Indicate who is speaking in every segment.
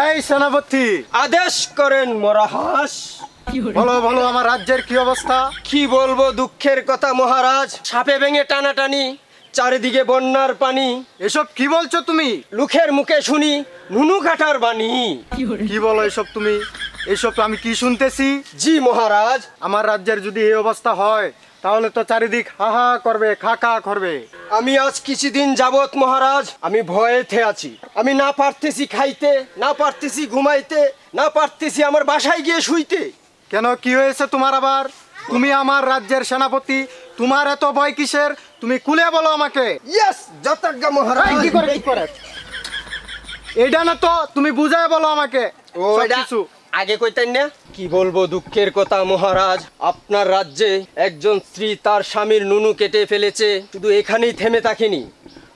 Speaker 1: এই সেনাপতি,
Speaker 2: আদেশ করেন মহারাজ।
Speaker 1: বলো বলো আমার রাজ্যের কি অবস্থা?
Speaker 2: কি বলবো দুঃখের কথা মহারাজ, সাপে ভেঙে টানাটানি, চারিদিকে বন্যার পানি,
Speaker 1: এসব কি বলছো তুমি?
Speaker 2: লোকের মুখে শুনি নুনু কাটার বাণী।
Speaker 1: কি বলো এসব তুমি? এসব আমি কি শুনতেছি?
Speaker 2: জি মহারাজ।
Speaker 1: আমার রাজ্যের যদি এই অবস্থা হয় তাহলে তো চারিদিক হাহা করবে, খাকা করবে।
Speaker 2: আমি আজ কিছুদিন যাবত মহারাজ আমি ভয়েতে আছি। আমি না পারতেছি খাইতে, না পারতেছি ঘুমাইতে, না পারতেছি আমার বাসায় গিয়ে শুইতে।
Speaker 1: কেন, কি হয়েছে তোমার আবার? তুমি আমার রাজ্যের সেনাপতি, তোমার এত ভয় কিসের? তুমি খুলে বলো আমাকে।
Speaker 2: ইয়েস যথাজ্ঞা মহারাজ।
Speaker 1: এই, কি করে? এটা না তো, তুমি বুঝায় বলো আমাকে
Speaker 2: ও এটা
Speaker 1: সবকিছু।
Speaker 2: আগে কইতেন না? কি বলবো দুঃখের কথা মহারাজ, আপনার রাজ্যে একজন স্ত্রী তার স্বামীর নুনু কেটে ফেলেছে। শুধু এখানেই থেমে থাকেনি,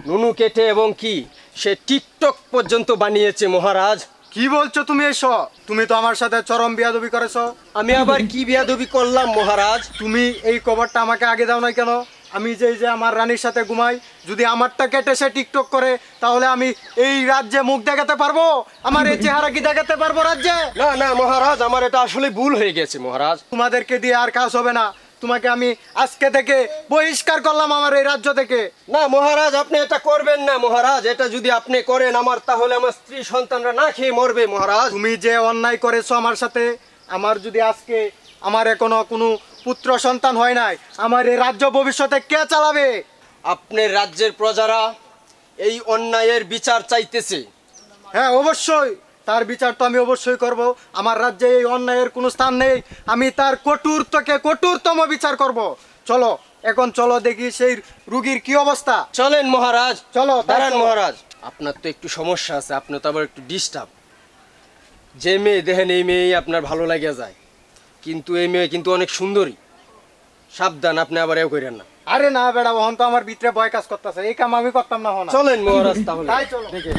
Speaker 2: নুনু কেটে এবং কি সে টিকটক পর্যন্ত বানিয়েছে মহারাজ।
Speaker 1: কি বলছো তুমি এসব? তুমি তো আমার সাথে চরম বিয়াদবি করেছো।
Speaker 2: আমি আবার কি বিয়াদবি করলাম মহারাজ?
Speaker 1: তুমি এই খবরটা আমাকে আগে দাও না কেন? আমি যে আমার রানীর সাথে ঘুমাই, যদি আমারটা কেটে সে টিকটক করে তাহলে আমি এই রাজ্যে মুখ দেখাতে পারবো? আমার এই চেহারা কি দেখাতে পারবো রাজ্যে?
Speaker 2: না না মহারাজ, আমার এটা আসলে ভুল হয়ে গেছে মহারাজ।
Speaker 1: তোমাদেরকে দিয়ে আর কাজ হবে না, তোমাকে আমি আজকে থেকে বহিষ্কার করলাম আমার এই রাজ্য থেকে।
Speaker 2: না মহারাজ, আপনি এটা করবেন না মহারাজ। এটা যদি আপনি করেন আমার তাহলে আমার স্ত্রী সন্তানরা না খেয়ে মরবে মহারাজ।
Speaker 1: তুমি যে অন্যায় করেছো আমার সাথে, আমার যদি আজকে আমার এখনো কোনো পুত্র সন্তান হয় নাই, আমার এই রাজ্য ভবিষ্যতে কে চালাবে?
Speaker 2: আপনার রাজ্যের প্রজারা এই অন্যায়ের বিচার চাইতেছে।
Speaker 1: হ্যাঁ অবশ্যই, তার বিচার তো আমি অবশ্যই করব। আমার রাজ্যে এই অন্যায়ের কোনো স্থান নেই, আমি তার কঠোরতম বিচার করব। চলো এখন, চলো দেখি সেই রুগীর কি অবস্থা।
Speaker 2: চলেন মহারাজ।
Speaker 1: চলো,
Speaker 2: দাঁড়ান
Speaker 1: চলো।
Speaker 2: মহারাজ, আপনার তো একটু সমস্যা আছে, আপনি তো আবার একটু ডিস্টার্ব। যে মেয়ে দেখেন এই মেয়েই আপনার ভালো লাগে যায়, কিন্তু এই মেয়ে কিন্তু অনেক সুন্দরী। সাবধান, আপনি আবার এও করেন না।
Speaker 1: আরে না বেড়া, ওহন তো আমার ভিতরে ভয় কাজ করতেছে, এই কাম আমি করতাম না।
Speaker 2: চলেন মহারাজ তাহলে।
Speaker 1: তাই চলো।
Speaker 2: দেখে